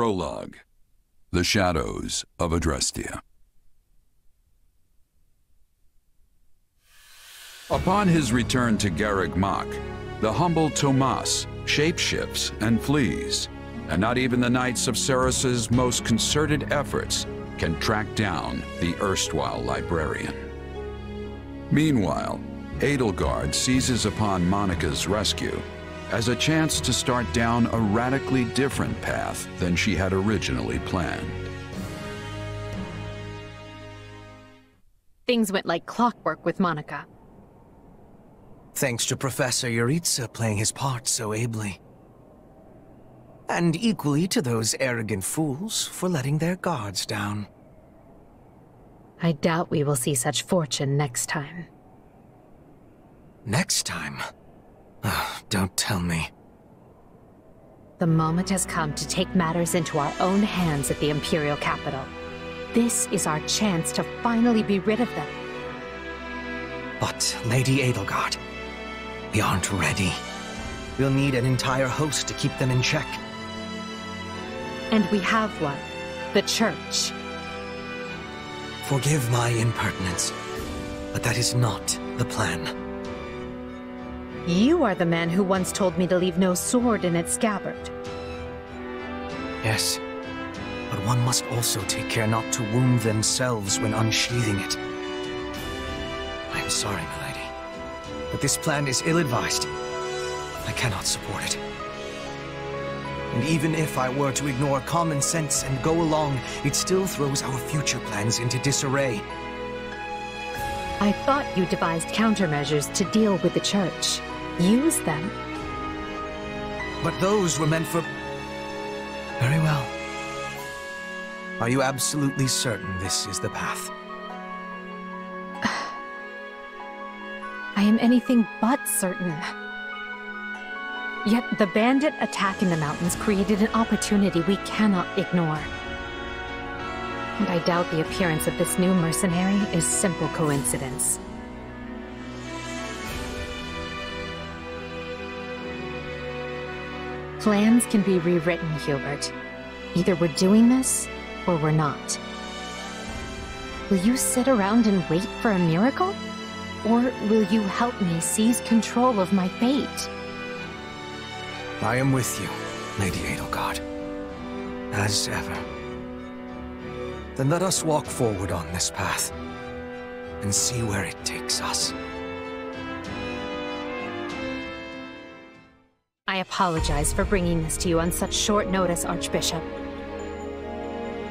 Prologue. The Shadows of Adrestia. Upon his return to Garreg Mach, the humble Tomas shapeshifts and flees, and not even the Knights of Ceres's most concerted efforts can track down the erstwhile librarian. Meanwhile, Edelgard seizes upon Monica's rescue as a chance to start down a radically different path than she had originally planned. Things went like clockwork with Monica. Thanks to Professor Yuritsa playing his part so ably. And equally to those arrogant fools for letting their guards down. I doubt we will see such fortune next time. Next time? Don't tell me. The moment has come to take matters into our own hands at the Imperial capital. This is our chance to finally be rid of them. But, Lady Edelgard, we aren't ready. We'll need an entire host to keep them in check. And we have one. The Church. Forgive my impertinence, but that is not the plan. You are the man who once told me to leave no sword in its scabbard. Yes, but one must also take care not to wound themselves when unsheathing it. I am sorry, my lady, but this plan is ill-advised. I cannot support it. And even if I were to ignore common sense and go along, it still throws our future plans into disarray. I thought you devised countermeasures to deal with the Church. Use them. But those were meant for... Very well. Are you absolutely certain this is the path? I am anything but certain. Yet the bandit attack in the mountains created an opportunity we cannot ignore. And I doubt the appearance of this new mercenary is simple coincidence. Plans can be rewritten, Hubert. Either we're doing this, or we're not. Will you sit around and wait for a miracle? Or will you help me seize control of my fate? I am with you, Lady Edelgard. As ever. Then let us walk forward on this path, and see where it takes us. I apologize for bringing this to you on such short notice, Archbishop.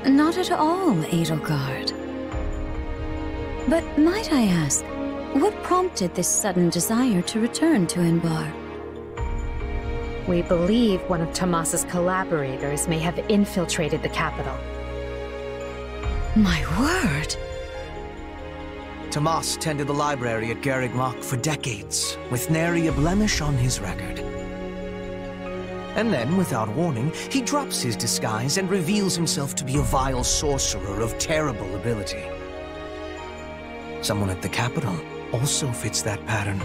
Not at all, Edelgard. But might I ask, what prompted this sudden desire to return to Inbar? We believe one of Tomas's collaborators may have infiltrated the capital. My word! Tomas tended the library at Garreg Mach for decades, with nary a blemish on his record. And then, without warning, he drops his disguise and reveals himself to be a vile sorcerer of terrible ability. Someone at the capital also fits that pattern.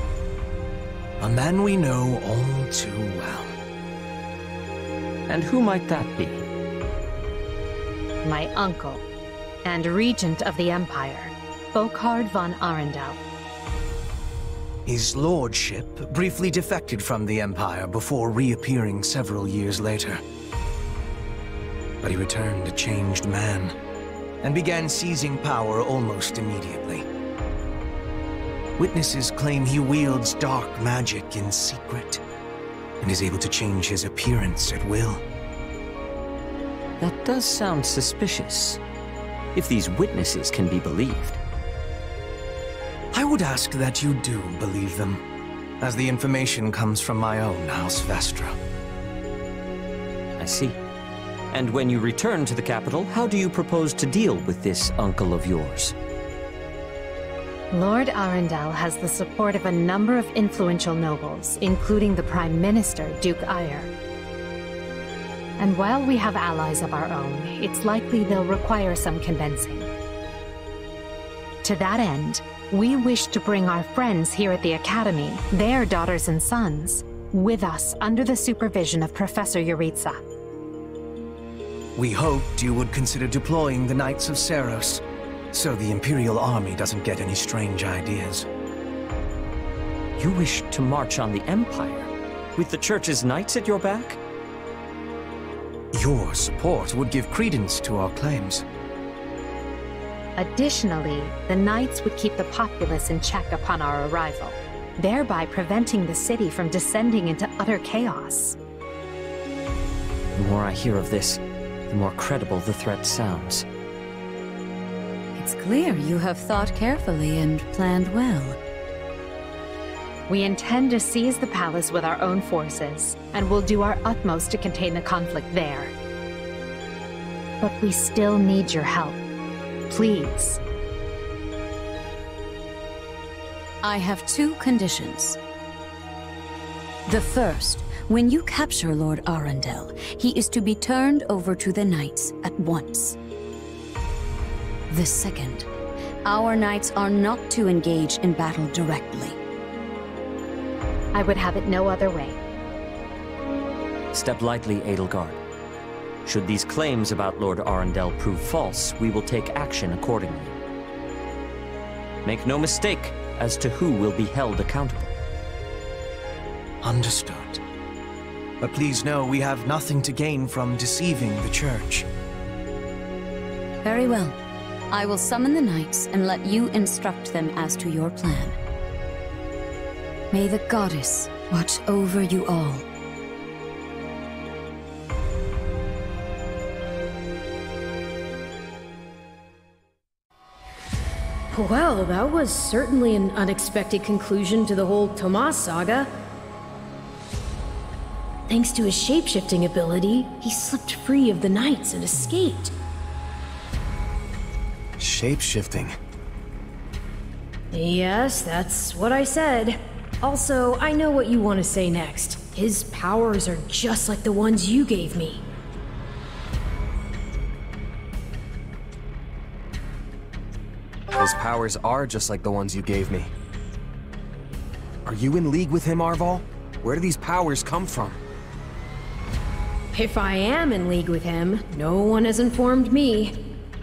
A man we know all too well. And who might that be? My uncle, and regent of the Empire, Bokhard von Arundel. His lordship briefly defected from the Empire before reappearing several years later. But he returned a changed man, and began seizing power almost immediately. Witnesses claim he wields dark magic in secret, and is able to change his appearance at will. That does sound suspicious, if these witnesses can be believed. I would ask that you do believe them, as the information comes from my own House Vestra. I see. And when you return to the capital, how do you propose to deal with this uncle of yours? Lord Arundel has the support of a number of influential nobles, including the Prime Minister, Duke Ayer. And while we have allies of our own, it's likely they'll require some convincing. To that end, we wish to bring our friends here at the Academy, their daughters and sons, with us under the supervision of Professor Yuritsa. We hoped you would consider deploying the Knights of Seros, so the Imperial Army doesn't get any strange ideas. You wish to march on the Empire, with the Church's knights at your back? Your support would give credence to our claims. Additionally, the Knights would keep the populace in check upon our arrival, thereby preventing the city from descending into utter chaos. The more I hear of this, the more credible the threat sounds. It's clear you have thought carefully and planned well. We intend to seize the palace with our own forces, and will do our utmost to contain the conflict there. But we still need your help. Please. I have 2 conditions. The first, when you capture Lord Arundel, he is to be turned over to the Knights at once. The second, our Knights are not to engage in battle directly. I would have it no other way. Step lightly, Edelgard. Should these claims about Lord Arundel prove false, we will take action accordingly. Make no mistake as to who will be held accountable. Understood. But please know we have nothing to gain from deceiving the Church. Very well. I will summon the Knights and let you instruct them as to your plan. May the Goddess watch over you all. Well, that was certainly an unexpected conclusion to the whole Tomas saga. Thanks to his shapeshifting ability, he slipped free of the Knights and escaped. Shapeshifting? Yes, that's what I said. Also, I know what you want to say next. His powers are just like the ones you gave me. His powers are just like the ones you gave me. Are you in league with him, Arval? Where do these powers come from? If I am in league with him, no one has informed me.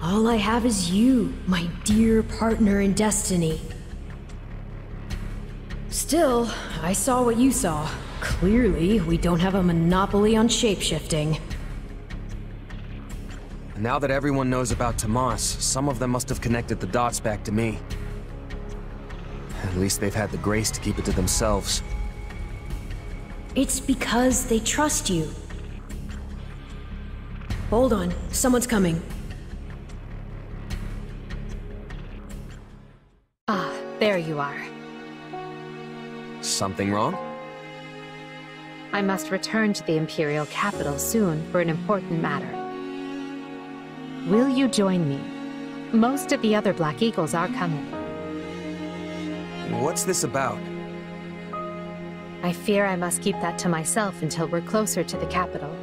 All I have is you, my dear partner in destiny. Still, I saw what you saw. Clearly, we don't have a monopoly on shapeshifting. Now that everyone knows about Tomas, some of them must have connected the dots back to me. At least they've had the grace to keep it to themselves. It's because they trust you. Hold on, someone's coming. Ah, there you are. Something wrong? I must return to the Imperial capital soon for an important matter. Will you join me? Most of the other Black Eagles are coming. What's this about? I fear I must keep that to myself until we're closer to the capital.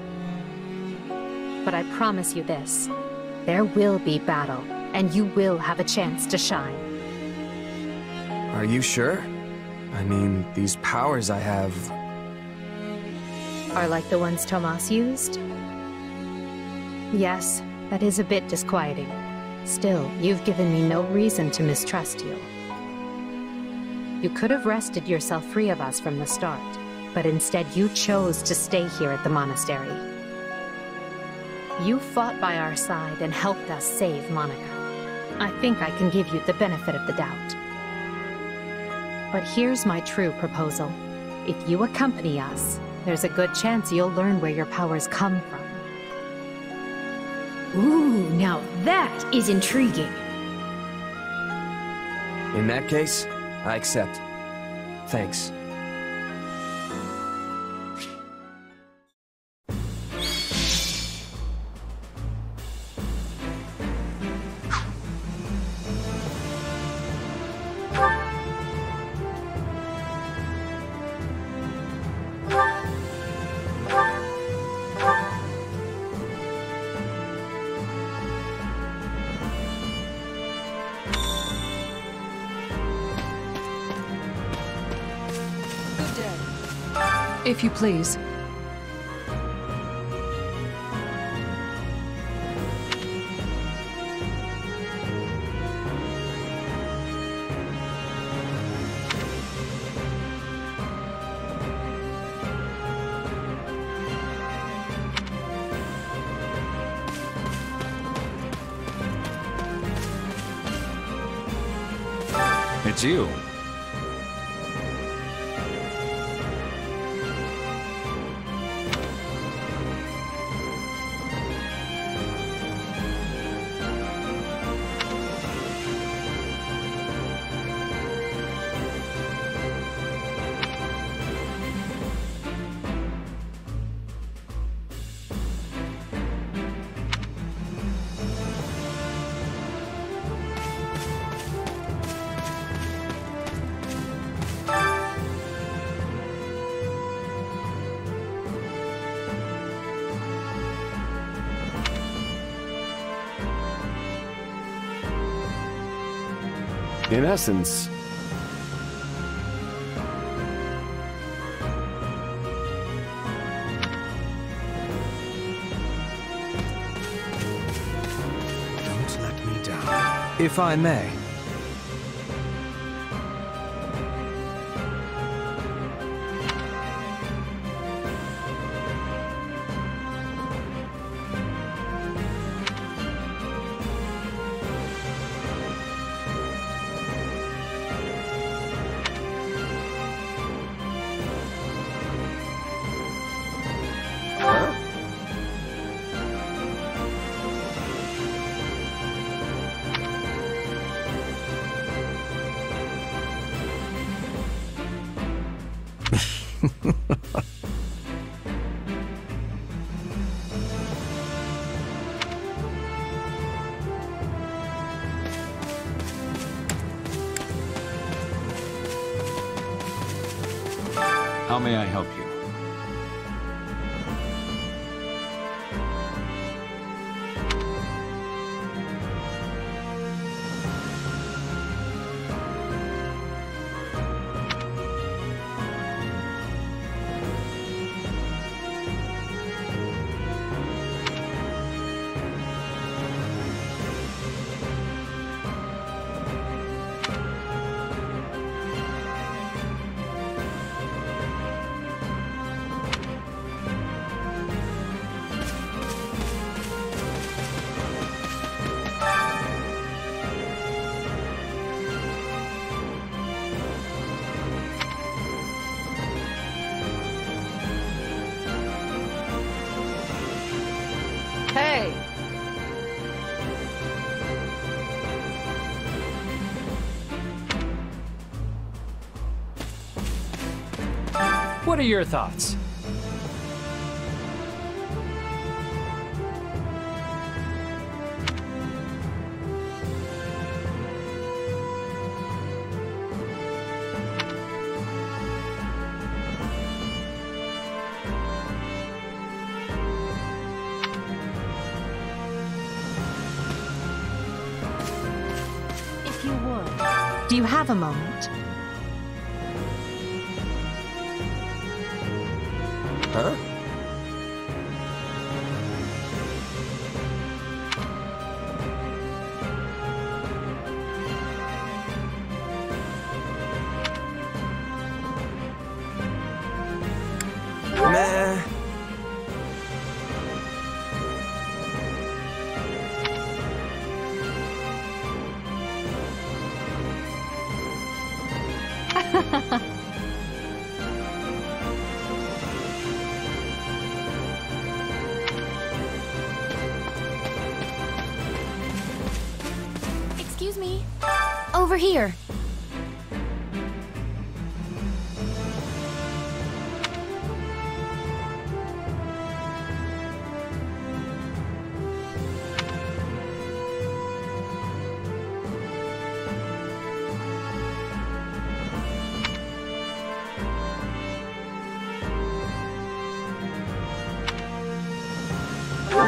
But I promise you this, there will be battle, and you will have a chance to shine. Are you sure? I mean, these powers I have... Are like the ones Tomas used? Yes, that is a bit disquieting. Still, you've given me no reason to mistrust you. You could have wrested yourself free of us from the start, but instead you chose to stay here at the monastery. You fought by our side and helped us save Monica. I think I can give you the benefit of the doubt. But here's my true proposal. If you accompany us, there's a good chance you'll learn where your powers come from. Ooh, now that is intriguing. In that case, I accept. Thanks. If you please. it's you. In essence, Don't let me down. If I may. how may I help you? Hey! What are your thoughts? If you would. Do you have a moment? Huh? Meh. Excuse me. Over here.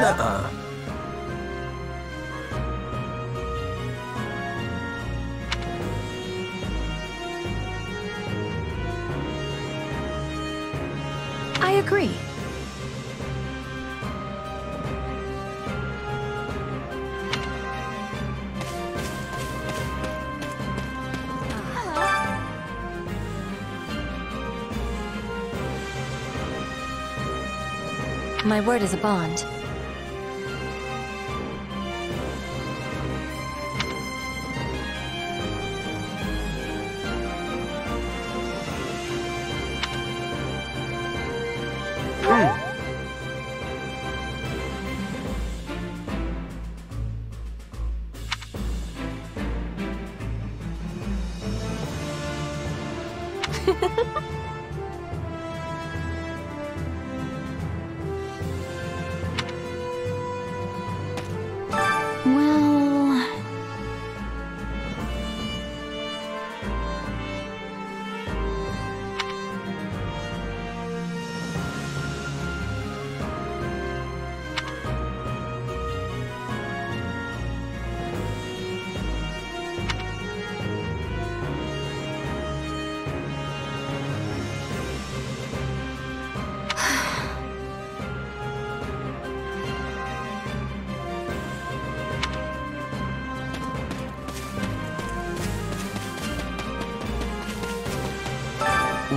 Nuh-uh. I agree. My word is a bond.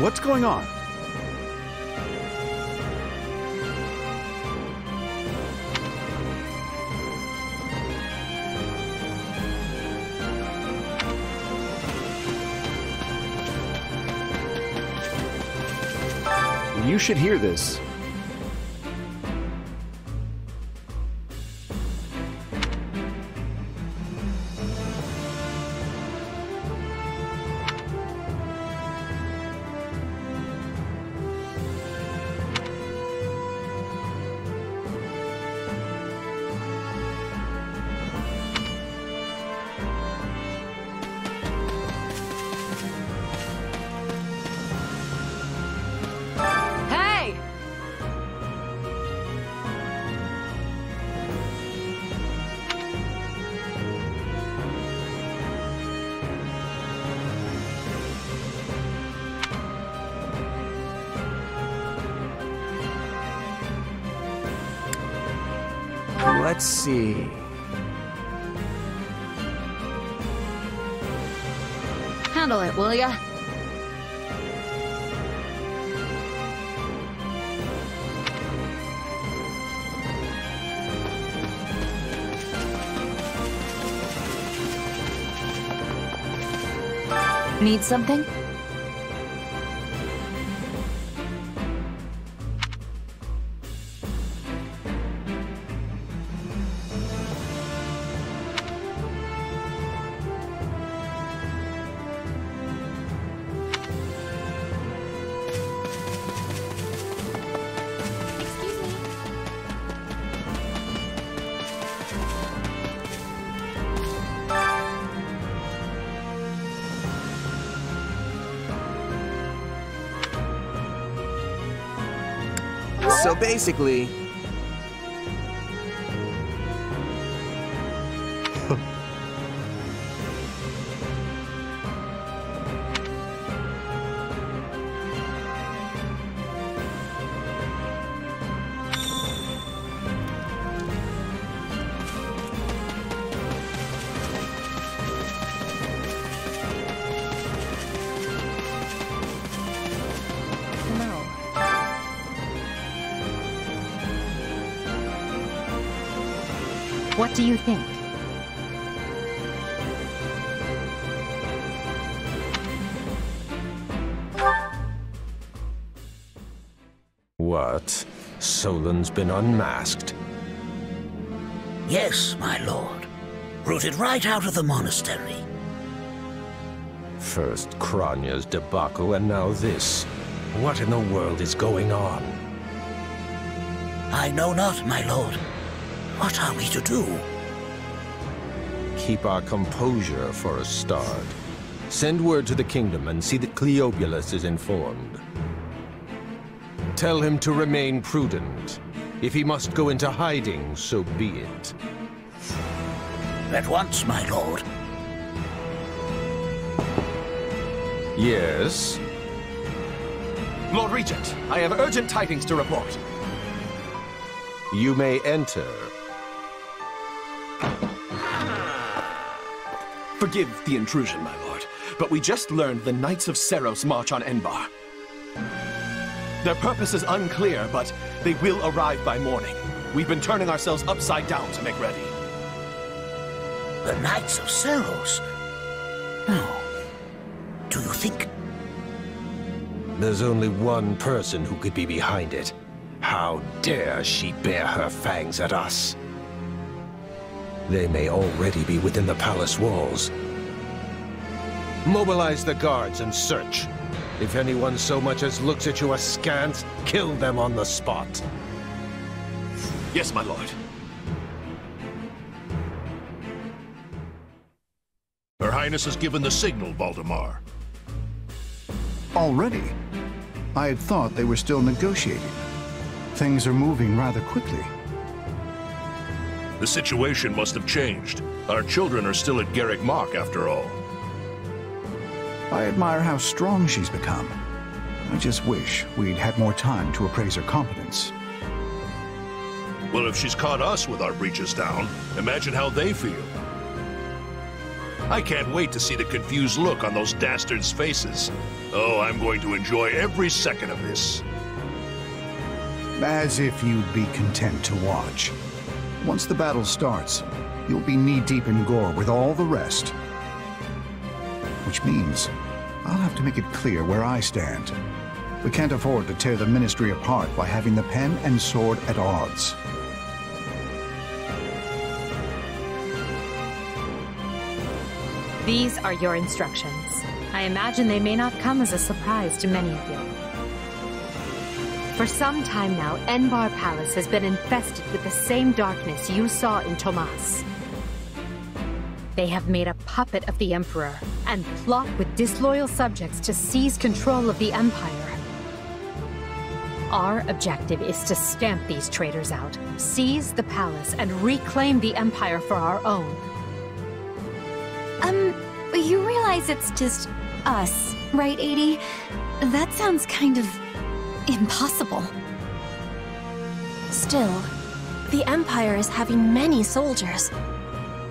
What's going on? You should hear this. Let's see. Handle it, will ya? Need something? So basically... What do you think? What? Solon's been unmasked? Yes, my lord. Rooted right out of the monastery. First Kranya's debacle and now this. What in the world is going on? I know not, my lord. What are we to do? Keep our composure for a start. Send word to the kingdom and see that Cleobulus is informed. Tell him to remain prudent. If he must go into hiding, so be it. At once, my lord. Yes? Lord Regent, I have urgent tidings to report. You may enter. Forgive the intrusion, my lord, but we just learned the Knights of Seros march on Enbar. Their purpose is unclear, but they will arrive by morning. We've been turning ourselves upside down to make ready. The Knights of Seros? No. Do you think? There's only one person who could be behind it. How dare she bare her fangs at us? They may already be within the palace walls. Mobilize the guards and search. If anyone so much as looks at you askance, kill them on the spot. Yes, my lord. Her Highness has given the signal, Valdemar. Already? I had thought they were still negotiating. Things are moving rather quickly. The situation must have changed. Our children are still at Garrick Mach, after all. I admire how strong she's become. I just wish we'd had more time to appraise her competence. Well, if she's caught us with our breeches down, imagine how they feel. I can't wait to see the confused look on those dastards' faces. Oh, I'm going to enjoy every second of this. As if you'd be content to watch. Once the battle starts, you'll be knee-deep in gore with all the rest. Which means I'll have to make it clear where I stand. We can't afford to tear the Ministry apart by having the pen and sword at odds. These are your instructions. I imagine they may not come as a surprise to many of you. For some time now, Enbar Palace has been infested with the same darkness you saw in Tomas. They have made a puppet of the Emperor and plot with disloyal subjects to seize control of the Empire. Our objective is to stamp these traitors out, seize the palace, and reclaim the Empire for our own. You realize it's just us, right, Adie? That sounds kind of impossible. Still, the Empire is having many soldiers.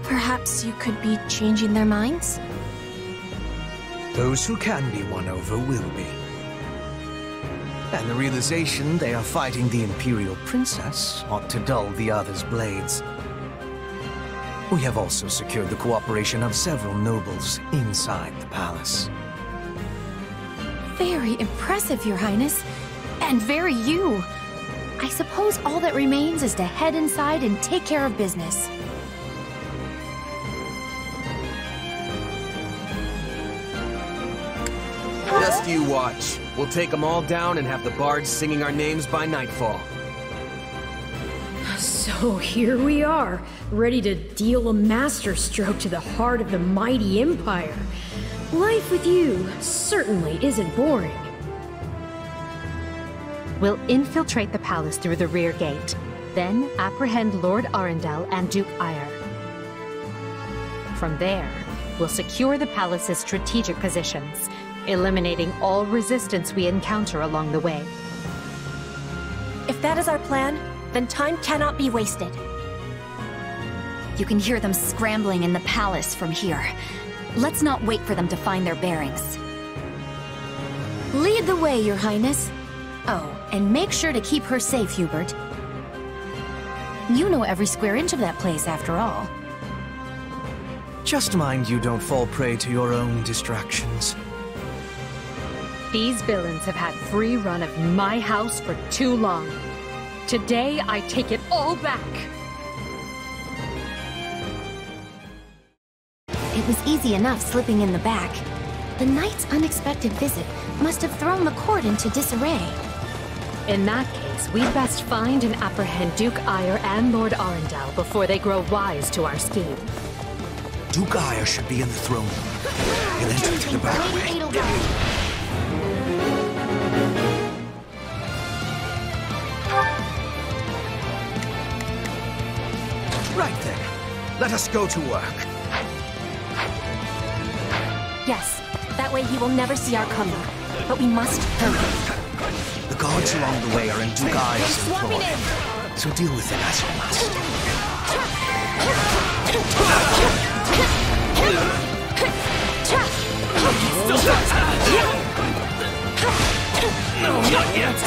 Perhaps you could be changing their minds? Those who can be won over will be. And the realization they are fighting the Imperial Princess ought to dull the others' blades. We have also secured the cooperation of several nobles inside the palace. Very impressive, Your Highness. And very you. I suppose all that remains is to head inside and take care of business. Just you watch. We'll take them all down and have the bards singing our names by nightfall. So here we are, ready to deal a masterstroke to the heart of the mighty Empire. Life with you certainly isn't boring. We'll infiltrate the palace through the rear gate, then apprehend Lord Arundel and Duke Ire. From there, we'll secure the palace's strategic positions, eliminating all resistance we encounter along the way. If that is our plan, then time cannot be wasted. You can hear them scrambling in the palace from here. Let's not wait for them to find their bearings. Lead the way, Your Highness. Oh, and make sure to keep her safe, Hubert. You know every square inch of that place, after all. Just mind you don't fall prey to your own distractions. These villains have had free run of my house for too long. Today, I take it all back. It was easy enough slipping in the back. The knight's unexpected visit must have thrown the court into disarray. In that case, we'd best find and apprehend Duke Ire and Lord Arundel before they grow wise to our scheme. Duke Ire should be in the throne room. He'll enter through the back way. Right then. Let us go to work. Yes, that way he will never see our coming. But we must hurry. The guards along the way are in Duke Ire's employ, so deal with it as you must. No, not yet!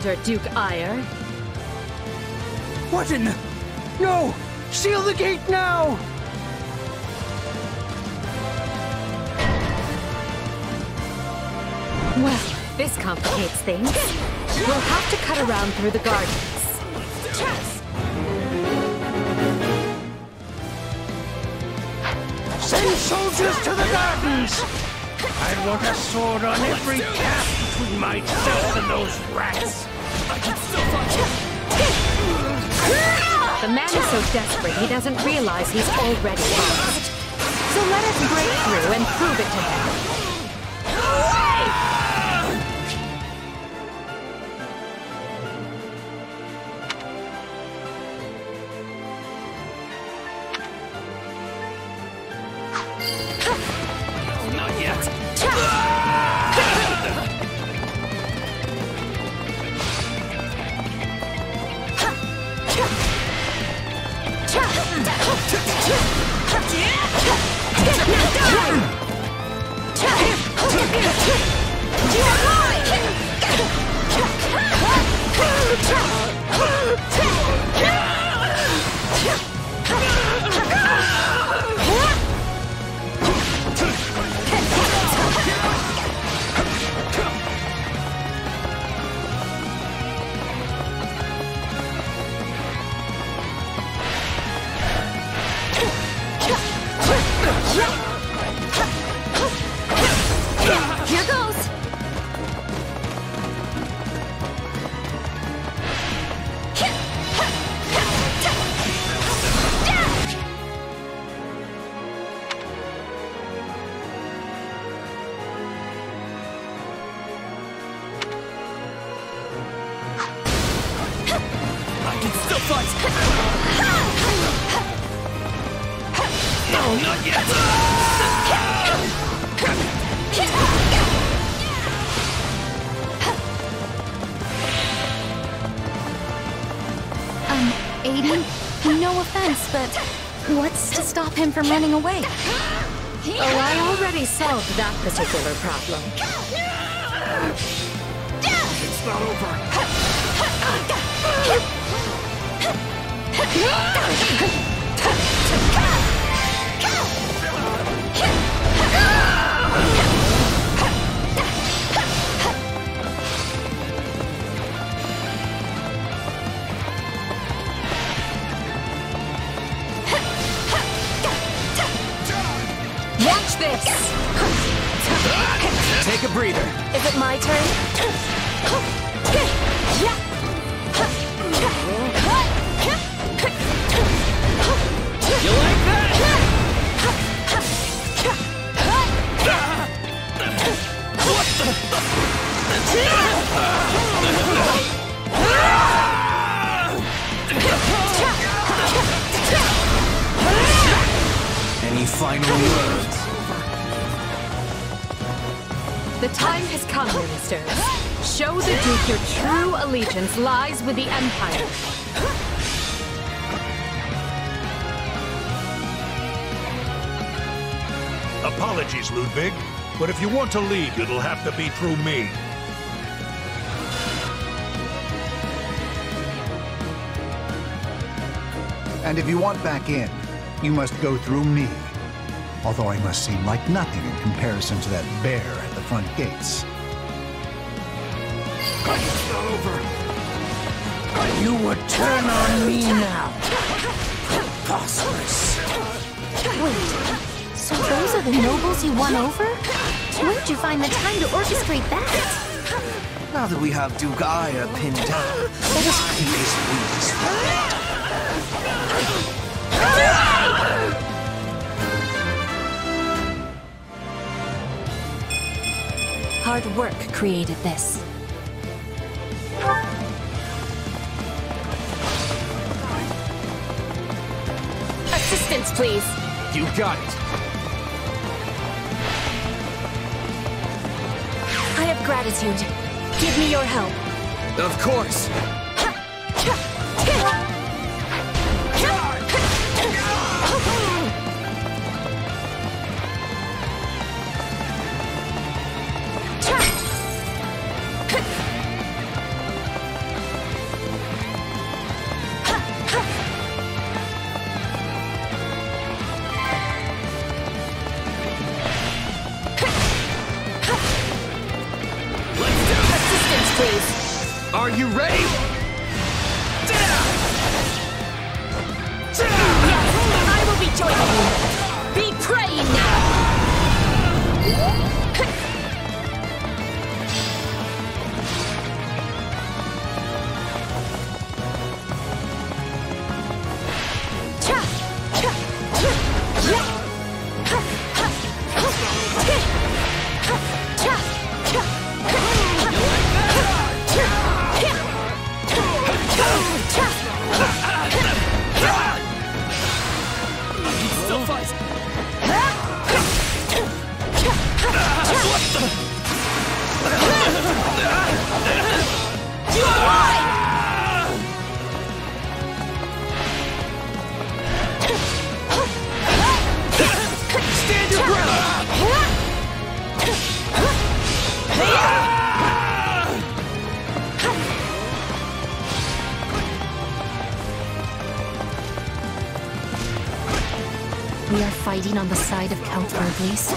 encounter Duke Ire. What in the... No! Seal the gate now! Well, this complicates things. We'll have to cut around through the gardens. Send soldiers to the gardens! I want a sword on every calf between myself and those rats! I can still fight! The man is so desperate he doesn't realize he's already lost. So let us break through and prove it to him. Not yet! Here goes! I can still fight! No, not yet! Aiden, no offense, but what's to stop him from running away? Oh, I already solved that particular problem. It's not over. Watch this! Take a breather. Is it my turn? You like that? What Any final words? The time has come, ministers. Show the Duke your true allegiance lies with the Empire. Apologies, Ludwig, but if you want to leave, it'll have to be through me. And if you want back in, you must go through me. Although I must seem like nothing in comparison to that bear at the front gates. It's not over. You would turn on me now. Preposterous. Wait, so those are the nobles you won over? Where'd you find the time to orchestrate that? Now that we have Duke Ire pinned down, let us keep his wings flat. Hard work created this. Assistance, please. You got it. I have gratitude. Give me your help. Of course. Are you ready? Yes, I will be joining you. Be praying now. We are fighting on the side of Count Burgleys.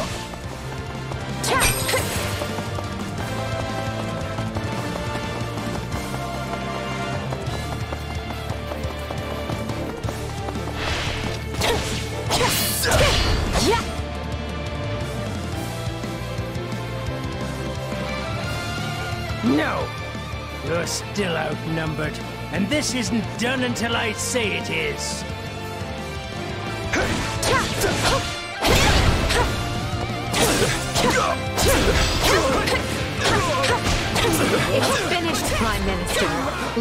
No! You're still outnumbered, and this isn't done until I say it is. It's finished, Prime Minister.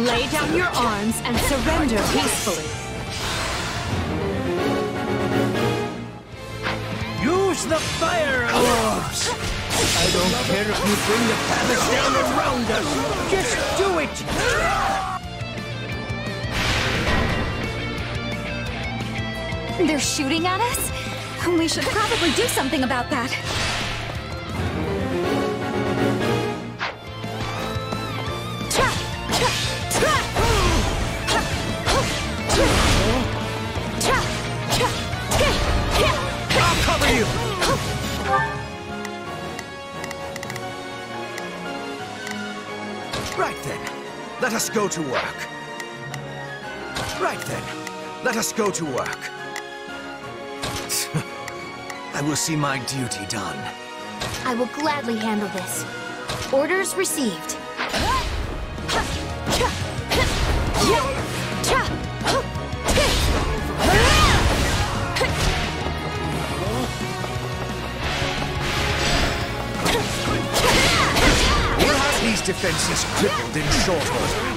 Lay down your arms and surrender peacefully. Use the fire orbs! I don't care if you bring the palace down around us. Just do it! They're shooting at us? We should probably do something about that. I'll cover you! Right then, let us go to work. Right then, let us go to work. I will see my duty done. I will gladly handle this. Orders received. We'll have these defenses crippled in short order.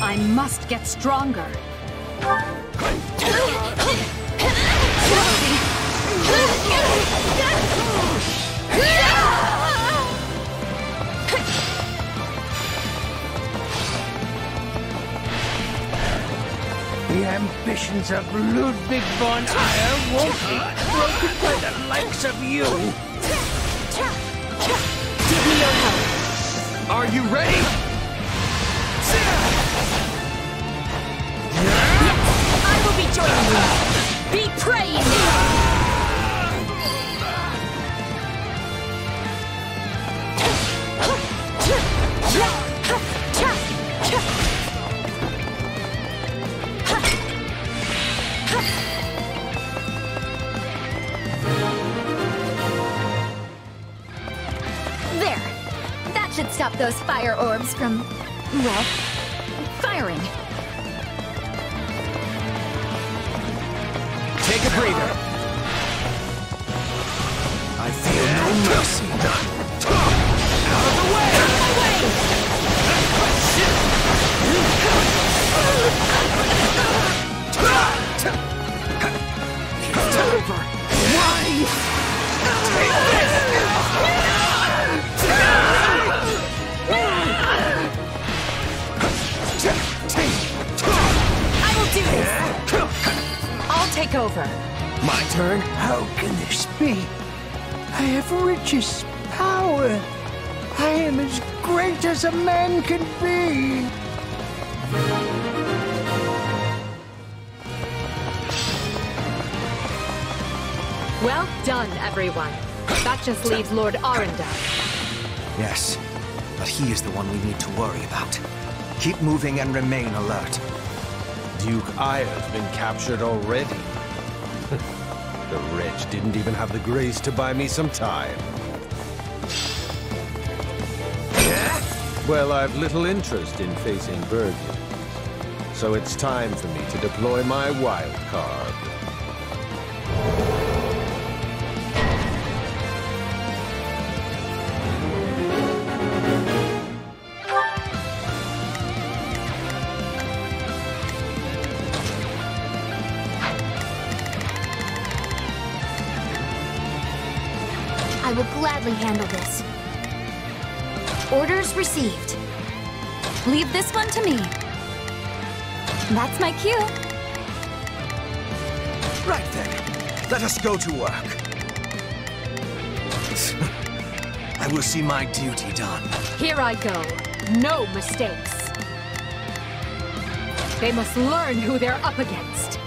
I must get stronger. The ambitions of Ludwig von Eyre won't be broken by the likes of you. Give me your help. Are you ready? I will be joining you. Be praying now. There. That should stop those fire orbs from, well, firing. Take a breather. I feel no mercy. Out of the way! It's over. Why? Take this! I will do this. I'll take over. My turn? How can this be? I have riches, power. I am as great as a man can be. Well done, everyone. That just leaves Lord Arundel. Yes, but he is the one we need to worry about. Keep moving and remain alert. Duke Aya's been captured already. The wretch didn't even have the grace to buy me some time. Well, I've little interest in facing burglars. So it's time for me to deploy my wild card. I will gladly handle this. Orders received. Leave this one to me. That's my cue. Right then, let us go to work. I will see my duty done. Here I go. No mistakes. They must learn who they're up against.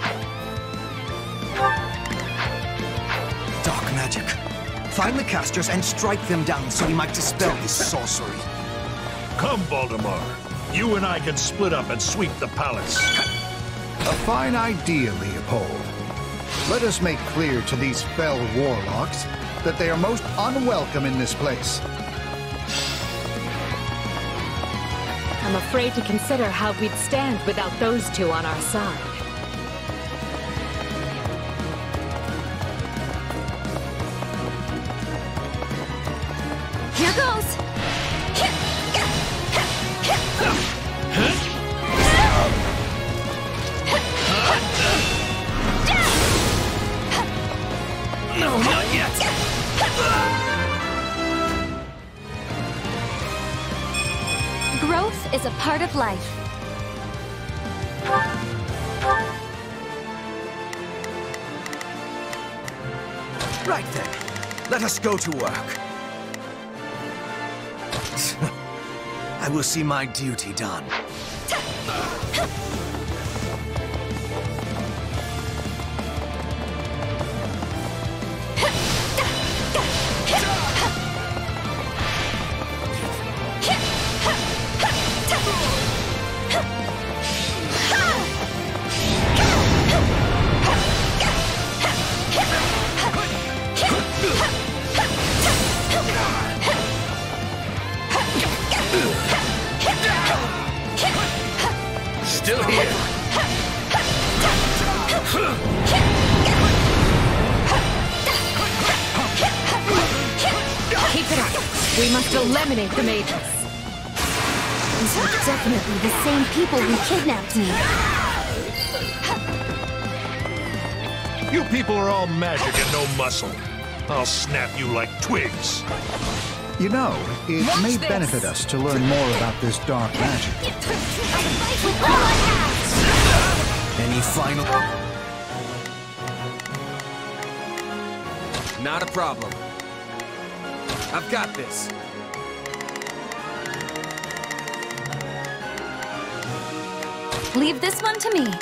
Dark magic. Find the casters and strike them down so we might dispel this sorcery. Come, Valdemar. You and I can split up and sweep the palace. A fine idea, Leopold. Let us make clear to these fell warlocks that they are most unwelcome in this place. I'm afraid to consider how we'd stand without those two on our side. Here goes! No, not yet! Growth is a part of life. Right then, let us go to work. I will see my duty done. Still here. Keep it up. We must eliminate the mages. These are definitely the same people who kidnapped me. You people are all magic and no muscle. I'll snap you like twigs. You know, it may benefit us to learn more about this dark magic. With all I have! Any final... Not a problem. I've got this. Leave this one to me.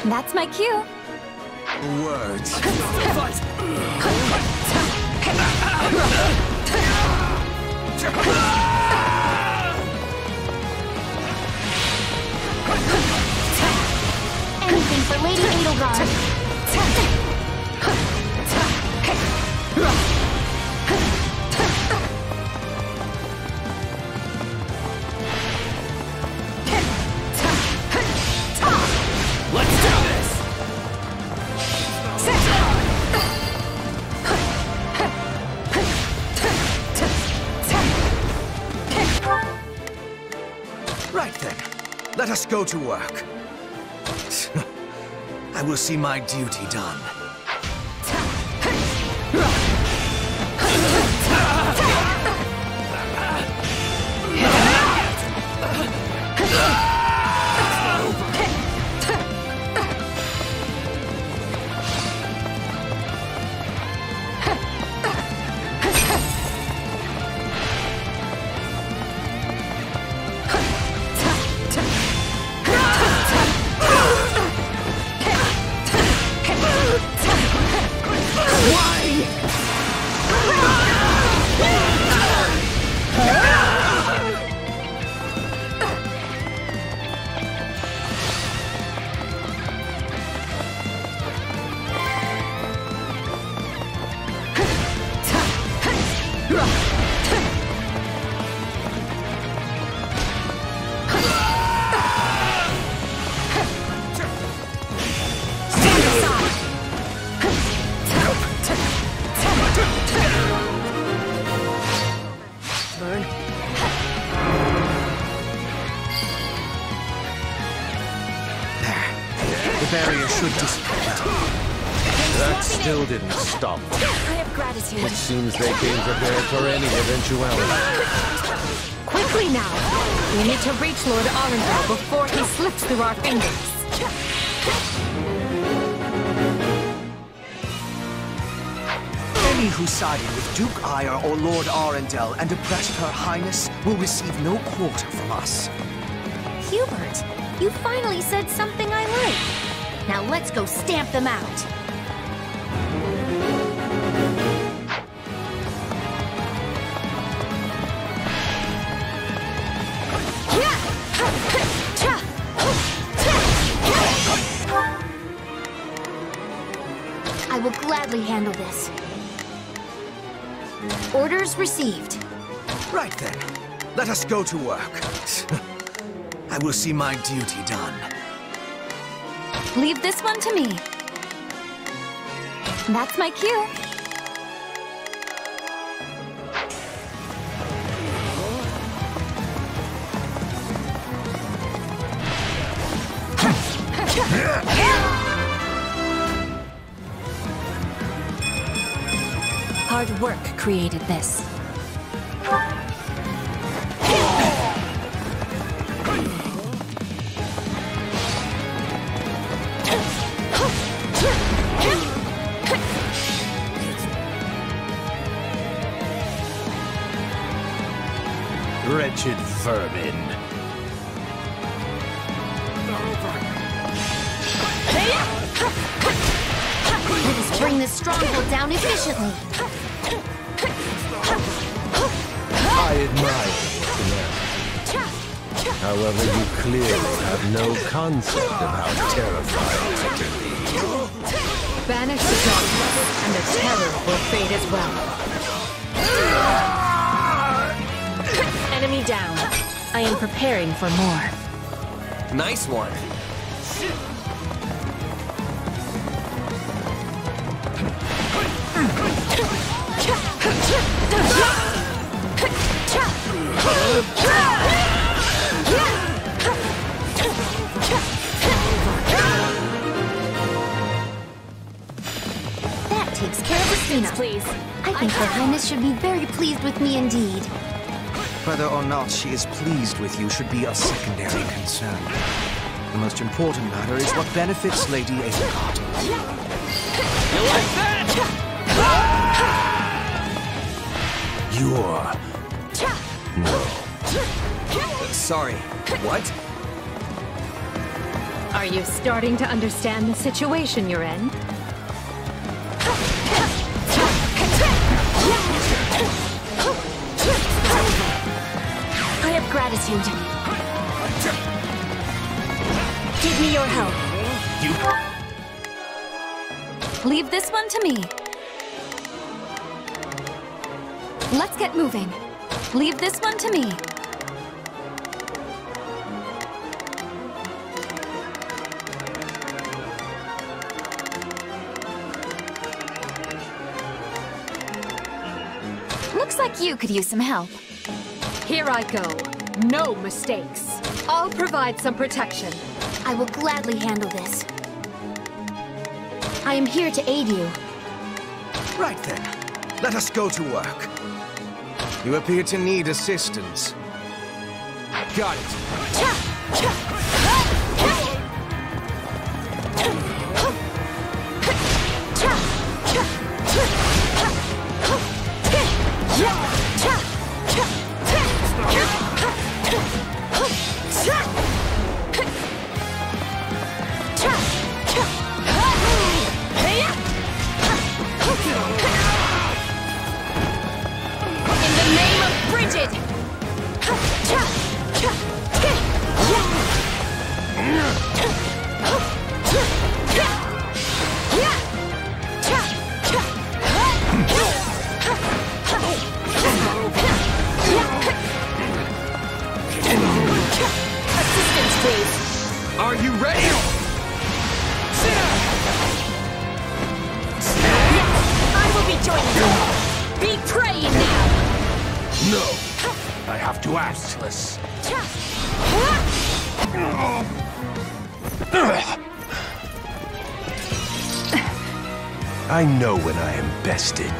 That's my cue. Words. Anything for Lady Edelgard. Let's do this! Right then, let us go to work. I will see my duty done. barrier should dissipate. That still didn't stop. I have gratitude. It seems they came prepared for any eventuality. Quickly now! We need to reach Lord Arundel before he slips through our fingers. Any who sided with Duke Ire or Lord Arundel and oppressed Her Highness will receive no quarter from us. Hubert, you finally said something I like. Now let's go stamp them out. I will gladly handle this. Orders received. Right then, let us go to work. I will see my duty done. Leave this one to me. That's my cue. Hard work created this. Wretched vermin. Let us bring this stronghold down efficiently. I admire you, however, you clearly have no concept of how terrifying it can be. Banish the darkness, and the terror will fade as well. Enemy down. I am preparing for more. Nice one. That takes care of Christina. Please. I think Her Highness should be very pleased with me indeed. Whether or not she is pleased with you should be a secondary concern. The most important matter is what benefits Lady Edelgard. You like that? You're... No. Sorry, what? Are you starting to understand the situation you're in? I have gratitude. Give me your help. Leave this one to me. Let's get moving. Leave this one to me. Looks like you could use some help. Here I go. No mistakes. I'll provide some protection. I will gladly handle this. I am here to aid you. Right then, let us go to work. You appear to need assistance. Got it. Are you ready? I will be joining you. Be praying now. No. I have to ask. I know when I am bested.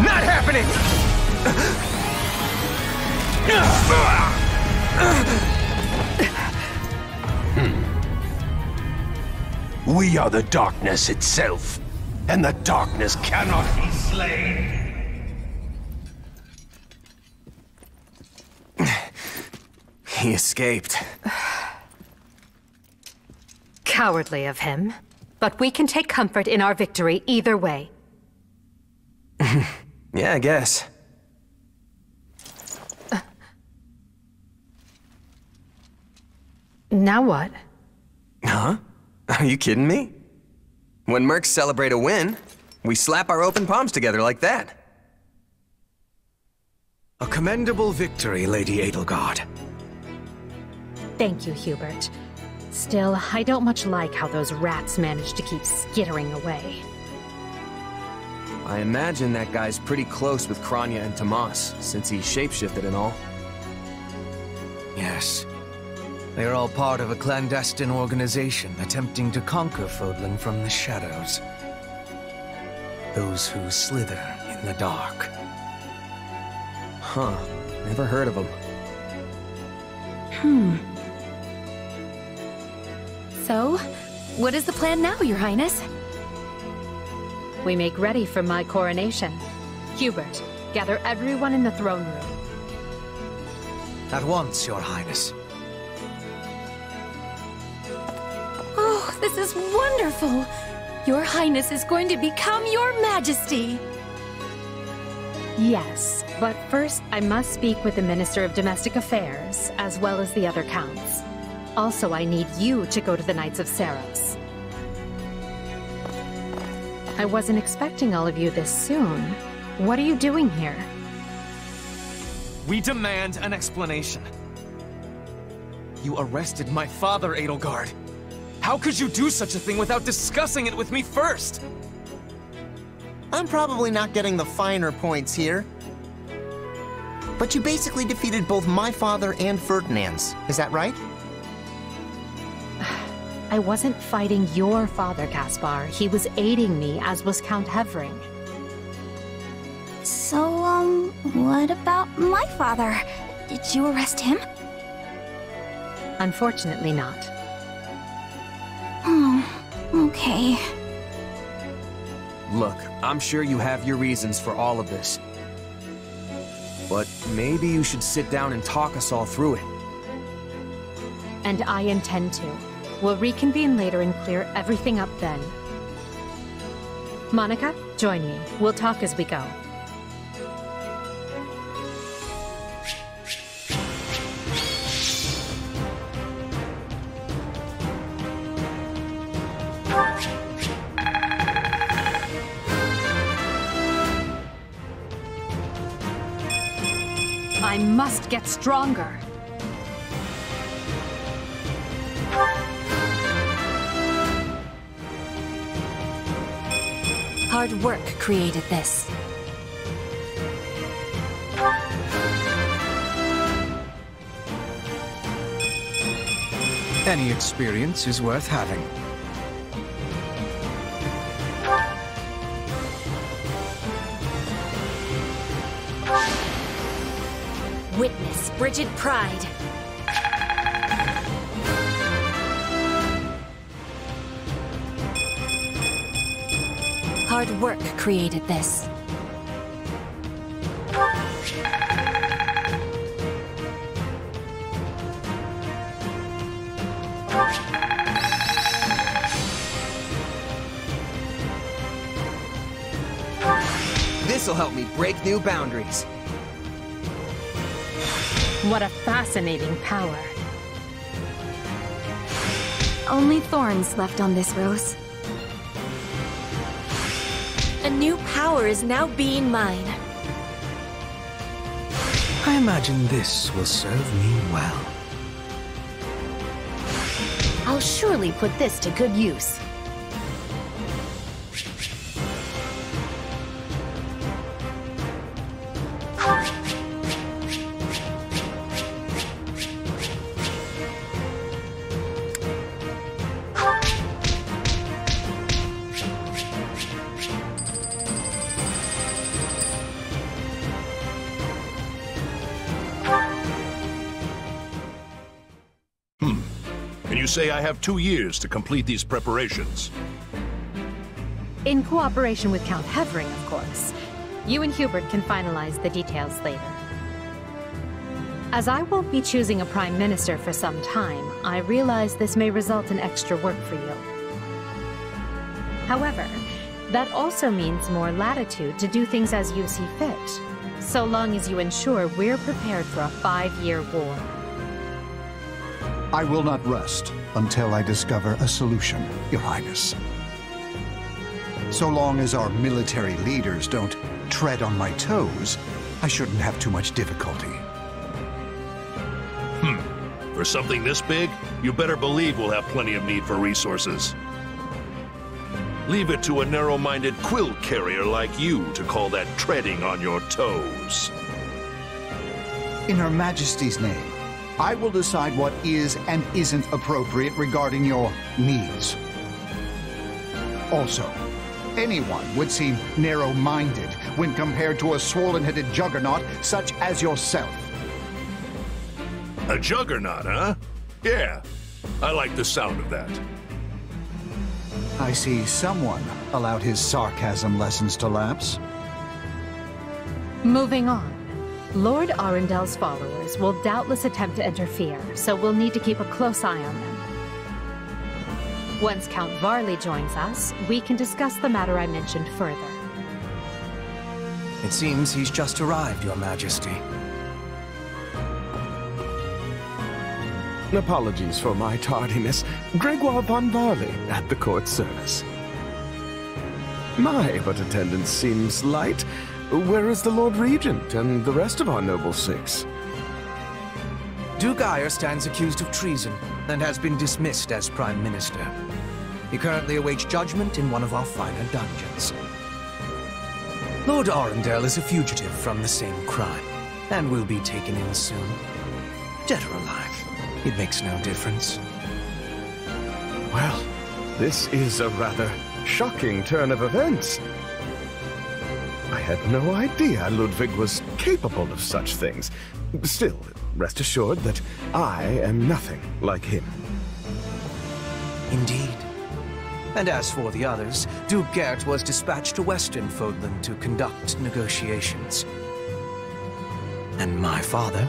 Not happening! We are the darkness itself, and the darkness cannot be slain. He escaped. Cowardly of him. But we can take comfort in our victory either way. Yeah, I guess. Now what? Huh? Are you kidding me? When mercs celebrate a win, we slap our open palms together like that. A commendable victory, Lady Edelgard. Thank you, Hubert. Still, I don't much like how those rats managed to keep skittering away. I imagine that guy's pretty close with Kranya and Tomas, since he shapeshifted and all. Yes. They are all part of a clandestine organization attempting to conquer Fodlan from the shadows. Those who slither in the dark. Huh. Never heard of them. So, what is the plan now, Your Highness? We make ready for my coronation. Hubert, gather everyone in the throne room. At once, Your Highness. Oh, this is wonderful! Your Highness is going to become Your Majesty! Yes, but first I must speak with the Minister of Domestic Affairs, as well as the other counts. Also, I need you to go to the Knights of Seiros. I wasn't expecting all of you this soon. What are you doing here? We demand an explanation. You arrested my father, Edelgard. How could you do such a thing without discussing it with me first? I'm probably not getting the finer points here. But you basically defeated both my father and Ferdinand's, is that right? I wasn't fighting your father, Caspar. He was aiding me, as was Count Hevering. So, what about my father? Did you arrest him? Unfortunately not. Oh, okay. Look, I'm sure you have your reasons for all of this. But maybe you should sit down and talk us all through it. And I intend to. We'll reconvene later and clear everything up then. Monica, join me. We'll talk as we go. I must get stronger. Hard work created this. Any experience is worth having. Witness Brigid Pride. Hard work created this. This'll help me break new boundaries. What a fascinating power. Only thorns left on this rose. A new power is now being mine. I imagine this will serve me well. I'll surely put this to good use. you say I have 2 years to complete these preparations. In cooperation with Count Hevering, of course. You and Hubert can finalize the details later. As I won't be choosing a Prime Minister for some time, I realize this may result in extra work for you. However, that also means more latitude to do things as you see fit, so long as you ensure we're prepared for a 5-year war. I will not rest until I discover a solution, Your Highness. So long as our military leaders don't tread on my toes, I shouldn't have too much difficulty. For something this big, you better believe we'll have plenty of need for resources. Leave it to a narrow-minded quill carrier like you to call that treading on your toes. In Her Majesty's name, I will decide what is and isn't appropriate regarding your needs. Also, anyone would seem narrow-minded when compared to a swollen-headed juggernaut such as yourself. A juggernaut, huh? Yeah, I like the sound of that. I see someone allowed his sarcasm lessons to lapse. Moving on. Lord Arendel's followers will doubtless attempt to interfere, so we'll need to keep a close eye on them. Once Count Varley joins us, we can discuss the matter I mentioned further. It seems he's just arrived, Your Majesty. Apologies for my tardiness. Gregoire von Varley at the court service. My, but attendance seems light. Where is the Lord Regent and the rest of our noble six? Duke Ayer stands accused of treason and has been dismissed as Prime Minister. He currently awaits judgment in one of our finer dungeons. Lord Arundel is a fugitive from the same crime and will be taken in soon. Dead or alive. It makes no difference. Well, this is a rather shocking turn of events. I had no idea Ludwig was capable of such things. Still, rest assured that I am nothing like him. Indeed. And as for the others, Duke Gert was dispatched to Western Fodland to conduct negotiations. And my father,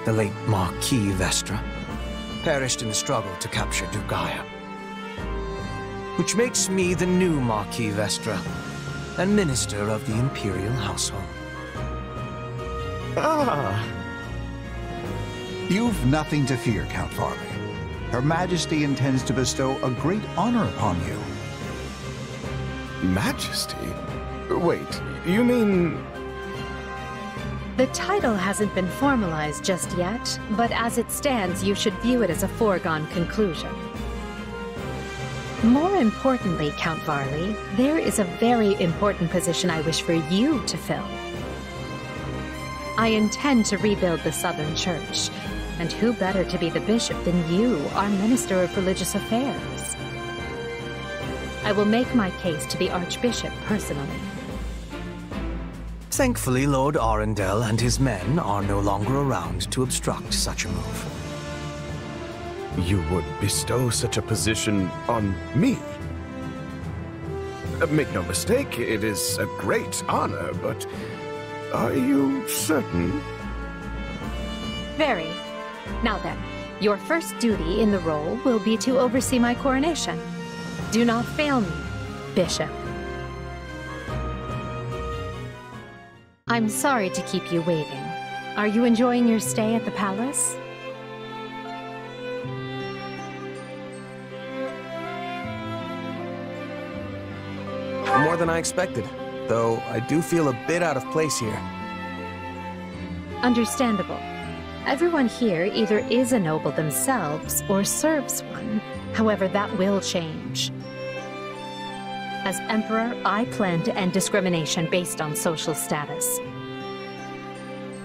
the late Marquis Vestra, perished in the struggle to capture Duke Ayer. Which makes me the new Marquis Vestra, and Minister of the Imperial Household. Ah! You've nothing to fear, Count Varley. Her Majesty intends to bestow a great honor upon you. Majesty? Wait, you mean... The title hasn't been formalized just yet, but as it stands, you should view it as a foregone conclusion. More importantly, Count Varley, there is a very important position I wish for you to fill. I intend to rebuild the Southern Church, and who better to be the bishop than you, our Minister of Religious Affairs? I will make my case to the Archbishop personally. Thankfully, Lord Arundel and his men are no longer around to obstruct such a move. You would bestow such a position on me? Make no mistake, it is a great honor, but are you certain? Very. Now then, your first duty in the role will be to oversee my coronation. Do not fail me, Bishop. I'm sorry to keep you waiting. Are you enjoying your stay at the palace? More than I expected, though I do feel a bit out of place here. Understandable. Everyone here either is a noble themselves or serves one. However, that will change. As Emperor, I plan to end discrimination based on social status.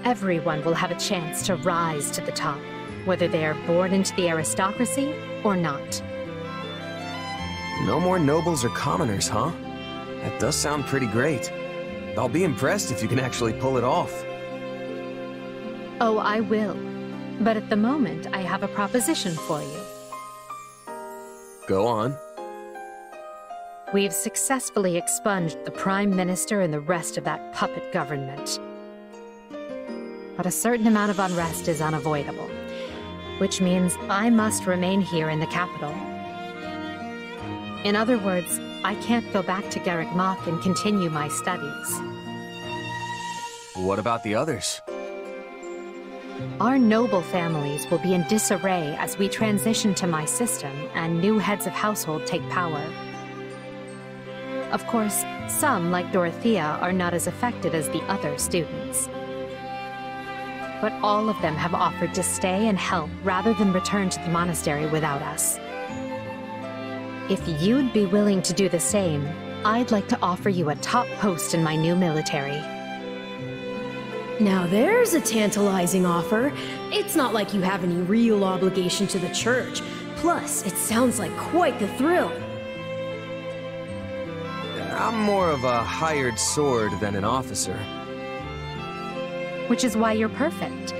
Everyone will have a chance to rise to the top, whether they are born into the aristocracy or not. No more nobles or commoners, huh? That does sound pretty great. I'll be impressed if you can actually pull it off. Oh, I will. But at the moment, I have a proposition for you. Go on. We've successfully expunged the Prime Minister and the rest of that puppet government. But a certain amount of unrest is unavoidable, which means I must remain here in the capital. In other words, I can't go back to Garreg Mach and continue my studies. What about the others? Our noble families will be in disarray as we transition to my system and new heads of household take power. Of course, some, like Dorothea, are not as affected as the other students. But all of them have offered to stay and help rather than return to the monastery without us. If you'd be willing to do the same, I'd like to offer you a top post in my new military. Now there's a tantalizing offer. It's not like you have any real obligation to the church. Plus, it sounds like quite the thrill. I'm more of a hired sword than an officer. Which is why you're perfect.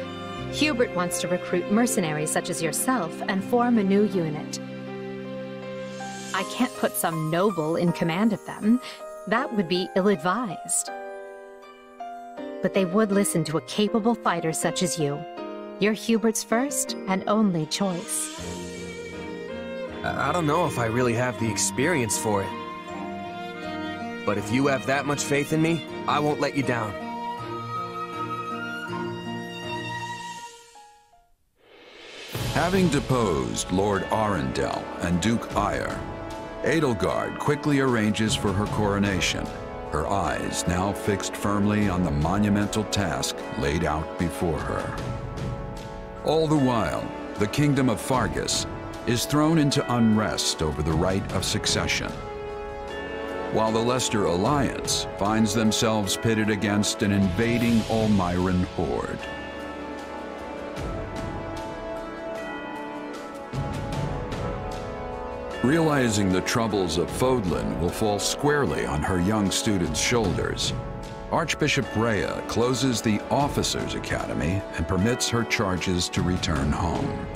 Hubert wants to recruit mercenaries such as yourself and form a new unit. I can't put some noble in command of them. That would be ill-advised. But they would listen to a capable fighter such as you. You're Hubert's first and only choice. I don't know if I really have the experience for it. But if you have that much faith in me, I won't let you down. Having deposed Lord Arundel and Duke Aegir, Edelgard quickly arranges for her coronation, her eyes now fixed firmly on the monumental task laid out before her. All the while, the kingdom of Faerghus is thrown into unrest over the right of succession, while the Leicester Alliance finds themselves pitted against an invading Almiran horde. Realizing the troubles of Fodlan will fall squarely on her young student's shoulders, Archbishop Rhea closes the Officers' Academy and permits her charges to return home.